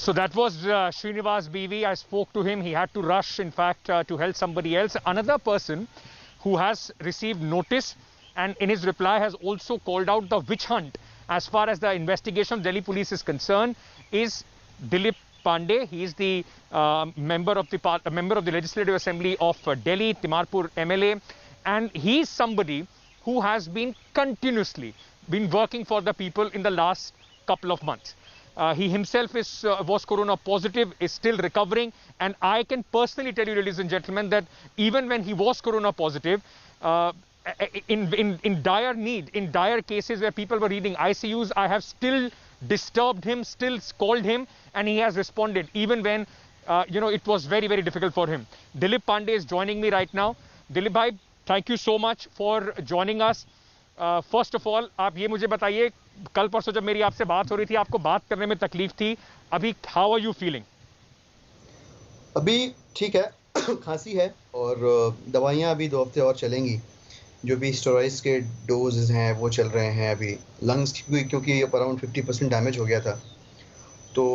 So that was Srinivas BV. I spoke to him. He had to rush, in fact, to help somebody else. Another person who has received notice and in his reply has also called out the witch hunt as far as the investigation of Delhi police is concerned is Dilip Pandey. He is the member of the Legislative Assembly of Delhi, Timarpur MLA, and he is somebody who has been continuously working for the people in the last couple of months. He himself was corona positive, is still recovering, and I can personally tell you, ladies and gentlemen, that even when he was corona positive, in dire need, in dire cases where people were needing ICUs, I have still disturbed him, still called him, and he has responded, even when it was very, very difficult for him. Dilip Pandey is joining me right now. Dilip bhai, thank you so much for joining us. First of all आप ये मुझे बताइए, कल परसों जब मेरी आपसे बात हो रही थी आपको बात करने में तकलीफ थी, अभी हाउ आर यू फीलिंग? अभी ठीक है, खांसी है और दवाइयाँ अभी 2 हफ्ते और चलेंगी। जो भी स्टेरॉइड्स के डोजेस हैं वो चल रहे हैं अभी। लंग्स क्योंकि अराउंड 50% डैमेज हो गया था, तो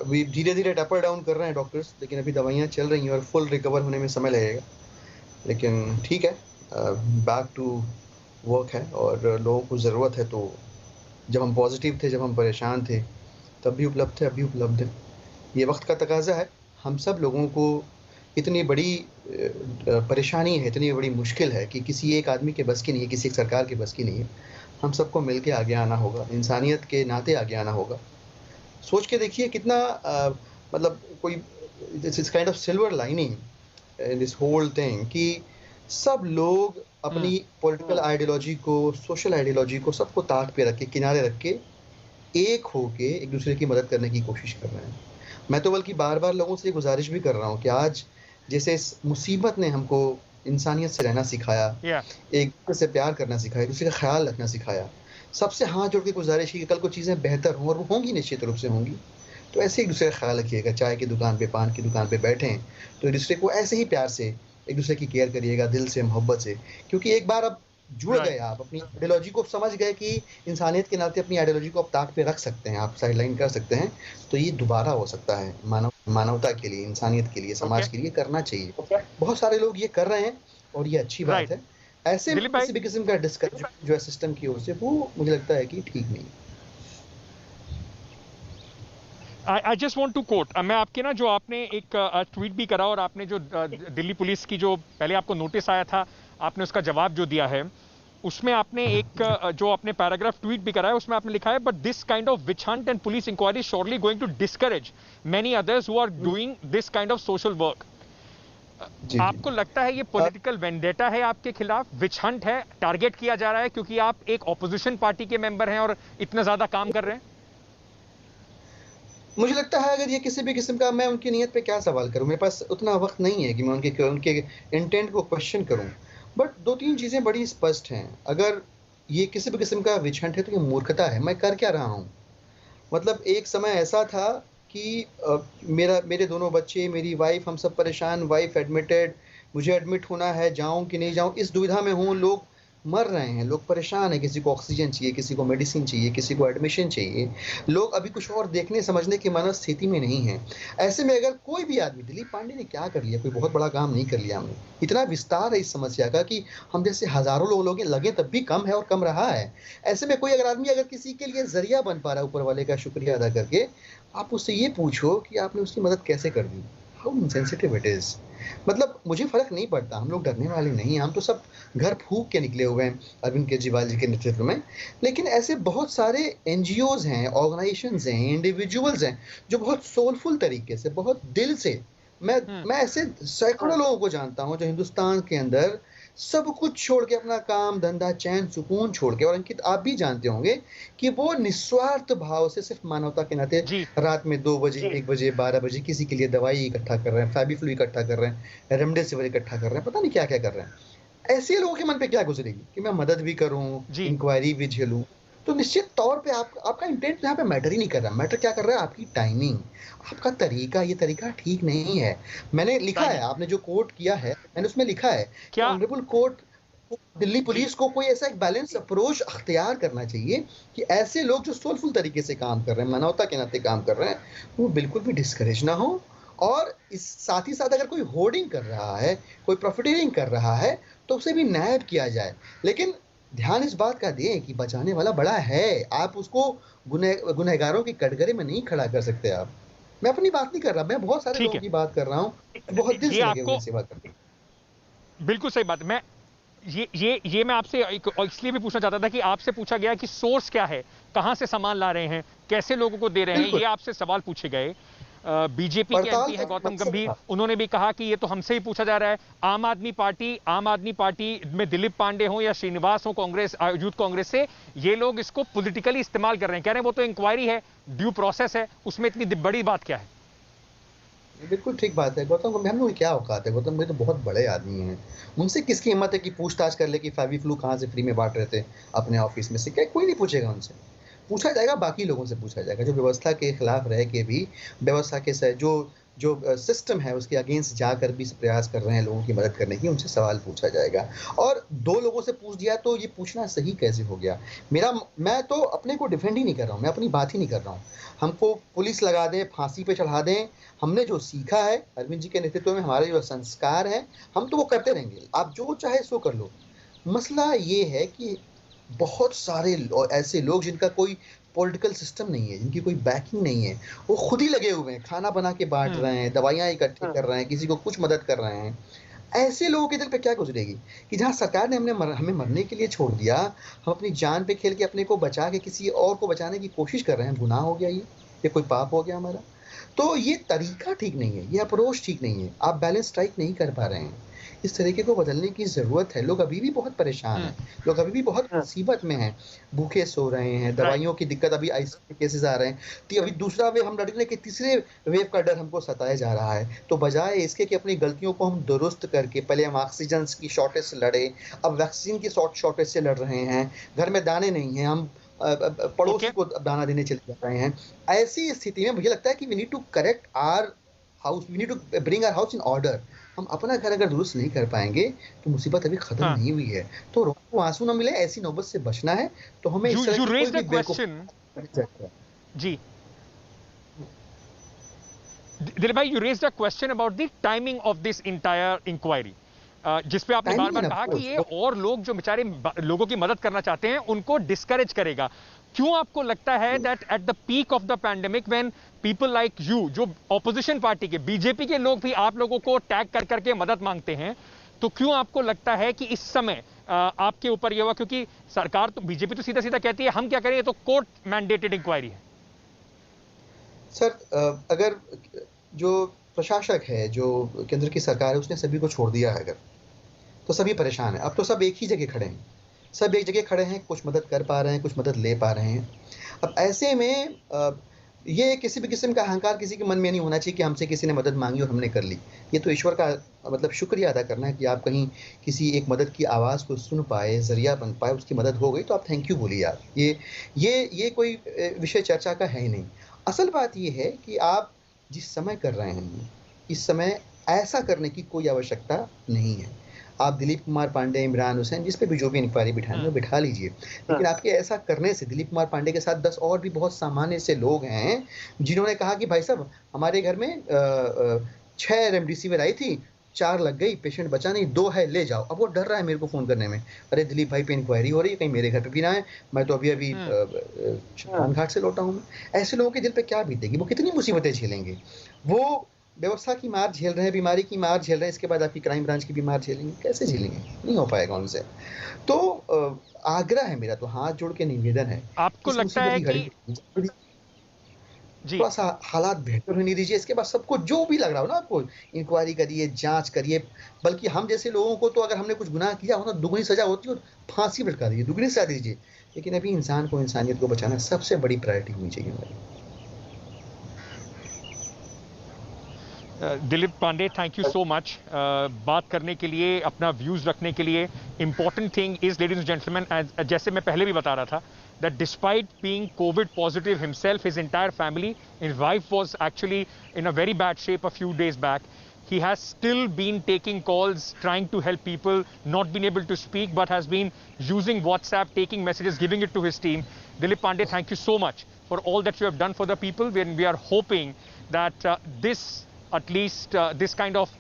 अभी धीरे धीरे टैपर डाउन कर रहे हैं डॉक्टर्स, लेकिन अभी दवाइयाँ चल रही हैं और फुल रिकवर होने में समय लगेगा। लेकिन ठीक है, बैक टू वर्क है और लोगों को ज़रूरत है। तो जब हम पॉजिटिव थे, जब हम परेशान थे, तब भी उपलब्ध थे, अभी उपलब्ध है। ये वक्त का तकाजा है। हम सब लोगों को इतनी बड़ी परेशानी है, इतनी बड़ी मुश्किल है कि किसी एक आदमी के बस की नहीं है, किसी एक सरकार के बस की नहीं है। हम सबको मिल के आगे आना होगा, इंसानियत के नाते आगे आना होगा। सोच के देखिए कितना मतलब कोई this kind of silver lining in this whole thing कि सब लोग अपनी पॉलिटिकल आइडियोलॉजी को, सोशल आइडियोलॉजी को सबको ताक पे रख के, किनारे रख के एक होके एक दूसरे की मदद करने की कोशिश कर रहे हैं। मैं तो बल्कि बार बार लोगों से गुजारिश भी कर रहा हूँ कि आज जैसे इस मुसीबत ने हमको इंसानियत से रहना सिखाया, एक दूसरे से प्यार करना सिखाया, एक दूसरे का ख्याल रखना सिखाया, सबसे हाथ जोड़ के गुजारिश की कि कल को चीज़ें बेहतर हों, और वो होंगी, निश्चित रूप से होंगी। तो ऐसे एक दूसरे का ख्याल रखिएगा। चाय की दुकान पे, पान की दुकान पे बैठें तो एक दूसरे को ऐसे ही प्यार से, एक दूसरे की केयर करिएगा, दिल से, मोहब्बत से। क्योंकि एक बार अब जुड़ गए, आप अपनी आइडियोलॉजी को समझ गए कि इंसानियत के नाते अपनी आइडियोलॉजी को आप ताक पे रख सकते हैं, आप साइडलाइन कर सकते हैं, तो ये दोबारा हो सकता है। मानवता के लिए, इंसानियत के लिए, समाज के लिए करना चाहिए। बहुत सारे लोग ये कर रहे हैं और ये अच्छी बात है। ऐसे में किसी भी किस्म का डिस्करेज जो है सिस्टम की ओर से, वो मुझे लगता है कि ठीक नहीं। I just want to quote, मैं आपके ना जो आपने एक ट्वीट भी करा और आपने जो दिल्ली पुलिस की जो पहले आपको नोटिस आया था, आपने उसका जवाब जो दिया है, उसमें आपने एक जो अपने पैराग्राफ ट्वीट भी करा है, उसमें आपने लिखा है, but this kind of witch hunt and police inquiry surely going to discourage many others who are doing this kind of social work. आपको लगता है ये पॉलिटिकल वेंडेटा है आपके खिलाफ, विच हंट है, टारगेट किया जा रहा है क्योंकि आप एक ऑपोजिशन पार्टी के मेंबर हैं और इतना ज्यादा काम कर रहे हैं? मुझे लगता है अगर ये किसी भी किस्म का, मैं उनकी नीयत पे क्या सवाल करूं, मेरे पास उतना वक्त नहीं है कि मैं उनके इंटेंट को क्वेश्चन करूं। बट 2-3 चीज़ें बड़ी स्पष्ट हैं। अगर ये किसी भी किस्म का विच हंट है तो ये मूर्खता है। मैं कर क्या रहा हूं? मतलब एक समय ऐसा था कि मेरे दोनों बच्चे, मेरी वाइफ, हम सब परेशान, वाइफ एडमिटेड, मुझे एडमिट होना है, जाऊं कि नहीं जाऊं, इस दुविधा में हूं। लोग मर रहे हैं, लोग परेशान हैं, किसी को ऑक्सीजन चाहिए, किसी को मेडिसिन चाहिए, किसी को एडमिशन चाहिए। लोग अभी कुछ और देखने समझने की मनस्थिति में नहीं है। ऐसे में अगर कोई भी आदमी, दिलीप पांडे ने क्या कर लिया, कोई बहुत बड़ा काम नहीं कर लिया हमने। इतना विस्तार है इस समस्या का कि हम जैसे हजारों लोग लगे तब भी कम है और कम रहा है। ऐसे में कोई अगर आदमी अगर किसी के लिए जरिया बन पा रहा है ऊपर वाले का शुक्रिया अदा करके, आप उससे ये पूछो कि आपने उसकी मदद कैसे कर दी। How insensitive it is. मतलब मुझे फ़र्क नहीं पड़ता, हम लोग डरने वाले नहीं हैं, हम तो सब घर फूँक के निकले हुए हैं अरविंद केजरीवाल जी के नेतृत्व में। लेकिन ऐसे बहुत सारे एनजीओज़ हैं, ऑर्गेनाइजेशंस हैं, इंडिविजुअल्स हैं जो बहुत सोलफुल तरीके से, बहुत दिल से, मैं ऐसे सैकड़ों लोगों को जानता हूँ जो हिंदुस्तान के अंदर सब कुछ छोड़ के, अपना काम धंधा, चैन सुकून छोड़ के, और अंकित आप भी जानते होंगे कि वो निस्वार्थ भाव से सिर्फ मानवता के नाते रात में 2 बजे, 1 बजे, 12 बजे किसी के लिए दवाई इकट्ठा कर रहे हैं, फैबीफ्लू इकट्ठा कर रहे हैं, रेमडेसिविर इकट्ठा कर रहे हैं, पता नहीं क्या क्या कर रहे हैं। ऐसे लोगों के मन पे क्या गुजरेगी कि मैं मदद भी करूं, इंक्वायरी भी झेलूं। तो निश्चित तौर पे आपका इंटेंट यहाँ पे मैटर ही नहीं कर रहा। मैटर क्या कर रहा है? आपकी टाइमिंग, आपका तरीका। ये तरीका ठीक नहीं है। मैंने लिखा है, आपने जो कोट किया है, मैंने उसमें लिखा है, ऑनरेबल कोर्ट दिल्ली जी पुलिस को कोई ऐसा एक बैलेंस अप्रोच अख्तियार करना चाहिए कि ऐसे लोग जो सोलफुल तरीके से काम कर रहे हैं, मानवता के नाते काम कर रहे हैं, वो बिल्कुल भी डिस्करेज ना हो। और इस साथ ही साथ अगर कोई होर्डिंग कर रहा है, कोई प्रॉफिटियरिंग कर रहा है, तो उसे भी नैब किया जाए। लेकिन ध्यान इस बात का दें कि बचाने वाला बड़ा है, आप उसको गुनहगारों की कटघरे में नहीं खड़ा कर सकते आप। मैं अपनी बात नहीं कर रहा, मैं बहुत सारे ठीक लोगों है। की बात कर रहा हूँ, जो बहुत दिल ये से लगे हुए आपको हैं सेवा करने में। बिल्कुल सही बात है। मैं ये मैं आपसे इसलिए भी पूछना चाहता था कि आपसे पूछा गया कि सोर्स क्या है, कहां से सामान ला रहे हैं, कैसे लोगों को दे रहे हैं, बिल्कुल, ये आपसे सवाल पूछे गए। बीजेपी के पड़ताल एमपी का हैं एक गौतम मकसद गंभीर, था। उन्होंने भी कहा कि ये तो हमसे ही पूछा जा रहा है। आम आदमी पार्टी में दिलीप पांडे हो या श्रीनिवास हो कांग्रेस यूथ कांग्रेस से, ये लोग इसको पॉलिटिकली इस्तेमाल कर रहे हैं, कह रहे हैं वो तो इंक्वायरी है, ड्यू प्रोसेस है, उसमें इतनी बड़ी बात क्या है। ये बिल्कुल ठीक बात है। गौतम गंभीर हम लोग की क्या औकात है? गौतम भाई तो बहुत बड़े आदमी हैं। उनसे किसकी हिम्मत है कि पूछताछ कर ले कि फेविफ्लू कहाँ से फ्री में बाँट रहे थे अपने ऑफ़िस में से? क्या कोई नहीं पूछेगा उनसे। पूछा जाएगा, बाकी लोगों से पूछा जाएगा, जो व्यवस्था के खिलाफ रह के भी व्यवस्था के स जो जो सिस्टम है उसके अगेंस्ट जाकर भी प्रयास कर रहे हैं लोगों की मदद करने की, उनसे सवाल पूछा जाएगा। और 2 लोगों से पूछ दिया तो ये पूछना सही कैसे हो गया? मैं तो अपने को डिफेंड ही नहीं कर रहा हूँ, मैं अपनी बात ही नहीं कर रहा हूँ। हमको पुलिस लगा दें, फांसी पे चढ़ा दें, हमने जो सीखा है अरविंद जी के नेतृत्व में, हमारे जो संस्कार हैं, हम तो वो करते रहेंगे। आप जो चाहे सो कर लो। मसला ये है कि बहुत सारे ऐसे लोग जिनका कोई पॉलिटिकल सिस्टम नहीं है, जिनकी कोई बैकिंग नहीं है, वो खुद ही लगे हुए हैं, खाना बना के बांट हम्म रहे हैं, दवाइयाँ इकट्ठी कर रहे हैं, किसी को कुछ मदद कर रहे हैं। ऐसे लोगों के दिल पे क्या गुजरेगी कि जहाँ सरकार ने हमें मरने के लिए छोड़ दिया, हम अपनी जान पे खेल के अपने को बचा के किसी और को बचाने की कोशिश कर रहे हैं। गुनाह हो गया ये कोई पाप हो गया हमारा? तो ये तरीका ठीक नहीं है, ये अप्रोच ठीक नहीं है। आप बैलेंस स्ट्राइक नहीं कर पा रहे हैं। इस तरीके को बदलने की ज़रूरत है। लोग अभी भी बहुत परेशान हैं, हम्म लोग अभी भी बहुत मुसीबत में हैं, भूखे सो रहे हैं, राइट दवाइयों की दिक्कत, अभी आईसीयू के केसेज़ आ रहे हैं। अभी दूसरा वेव हम लड़ रहे हैं कि तीसरे वेव का डर हमको सताया जा रहा है। तो बजाय इसके कि अपनी गलतियों को हम दुरुस्त करके पहले हम ऑक्सीजन की शॉर्टेज से लड़े, अब वैक्सीन की शॉर्टेज से लड़ रहे हैं, घर में दाने नहीं हैं, हम ओके पड़ोसी को दाना देने चले जा रहे हैं। ऐसी स्थिति में मुझे लगता है कि we need to correct our house, we need to bring our house in order. हम अपना घर अगर दुरुस्त नहीं कर पाएँगे, तो मुसीबत अभी खत्म हाँ नहीं हुई है। तो रों को आँसू ना मिले, ऐसी नौबत से बचना है, तो हमें यू इस तरह यू की कोई रेज्ड अ भी क्वेश्चन बेवकूफ़ जी दिलीप भाई, you raised a question about the timing of this entire inquiry, जिस पे आपने बार टाइमिंग बार एंड कहा कि अप्रोच ये और लोग जो बेचारे लोगों की मदद करना चाहते हैं उनको डिस्करेज करेगा। क्यों आपको लगता है that at the peak of the pandemic when people like you, जो ऑपोजिशन पार्टी के बीजेपी के लोग भी आप लोगों को टैग कर करके मदद मांगते हैं, तो क्यों आपको लगता है कि इस समय आपके ऊपर ये हुआ? क्योंकि सरकार तो बीजेपी तो सीधा सीधा कहती है हम क्या करें, ये तो कोर्ट मैंडेटेड इंक्वायरी है। सर, अगर जो प्रशासक है, जो केंद्र की सरकार है, उसने सभी को छोड़ दिया है अगर, तो सभी परेशान हैं। अब तो सब एक ही जगह खड़े हैं। सब एक जगह खड़े हैं, कुछ मदद कर पा रहे हैं, कुछ मदद ले पा रहे हैं। अब ऐसे में ये किसी भी किस्म का अहंकार किसी के मन में नहीं होना चाहिए कि हमसे किसी ने मदद माँगी और हमने कर ली। ये तो ईश्वर का मतलब शुक्रिया अदा करना है कि आप कहीं किसी एक मदद की आवाज़ को सुन पाए, ज़रिया बन पाए, उसकी मदद हो गई तो आप थैंक यू बोलिए आप। ये कोई विषय चर्चा का है ही नहीं। असल बात ये है कि आप जिस समय कर रहे हैं, इस समय ऐसा करने की कोई आवश्यकता नहीं है। आप दिलीप कुमार पांडे, इमरान हुसैन, जिस पे भी जो भी इंक्वायरी बिठानी हो बिठा लीजिए। लेकिन आपके ऐसा करने से दिलीप कुमार पांडे के साथ 10 और भी बहुत सामान्य से लोग हैं, जिन्होंने कहा कि भाई साहब हमारे घर में 6 रेमडेसिविर आई थी, 4 लग गई, पेशेंट बचा नहीं, 2 है ले जाओ। अब वो डर रहा है मेरे को फ़ोन करने में। अरे दिलीप भाई पे इंक्वायरी हो रही है, कहीं मेरे घर पे भी ना आए, मैं तो अभी-अभी शमशान घाट से लौटा हूँ मैं। ऐसे लोगों के दिल पे क्या बीतेगी? वो कितनी मुसीबतें झेलेंगे? वो व्यवस्था की मार झेल रहे हैं, बीमारी की मार झेल रहे हैं, इसके बाद आपकी क्राइम ब्रांच की भी मार झेलेंगे, कैसे झेलेंगे? नहीं हो पाएगा उनसे। तो आग्रह है मेरा, तो हाथ जोड़ के निवेदन है, आपको इस लगता मुसीबत है की घड़ी कि में जी थोड़ा-सा हालात बेहतर होने दीजिए, इसके बाद सबको जो भी लग रहा हो ना आपको, इंक्वायरी करिए, जाँच करिए, बल्कि हम जैसे लोगों को तो अगर हमने कुछ गुनाह किया हो ना, दुगनी सज़ा होती है, फांसी पे लटका दीजिए, दुगनी सज़ा दीजिए। लेकिन अभी इंसान को, इंसानियत को बचाना सबसे बड़ी प्रायोरिटी होनी चाहिए हमारी। Dilip Pandey, thank you so much बात करने के लिए, अपना व्यूज रखने के लिए। Important thing is ladies and gentleman, जैसे मैं पहले भी बता रहा था, that despite being COVID positive himself, his entire family, his wife was actually in a very bad shape a few days back. he has still been taking calls, trying to help people, not been able to speak, but has been using WhatsApp, taking messages, giving it to his team. Dilip Pandey, thank you so much for all that you have done for the people. We are hoping that this kind of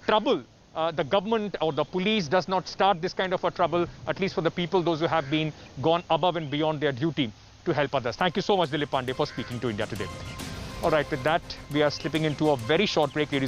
trouble, the government or the police does not start this kind of a trouble, at least for the people, those who have been gone above and beyond their duty to help others. Thank you so much, Dilip Pandey, for speaking to India Today. All right, with that, we are slipping into a very short break, ladies.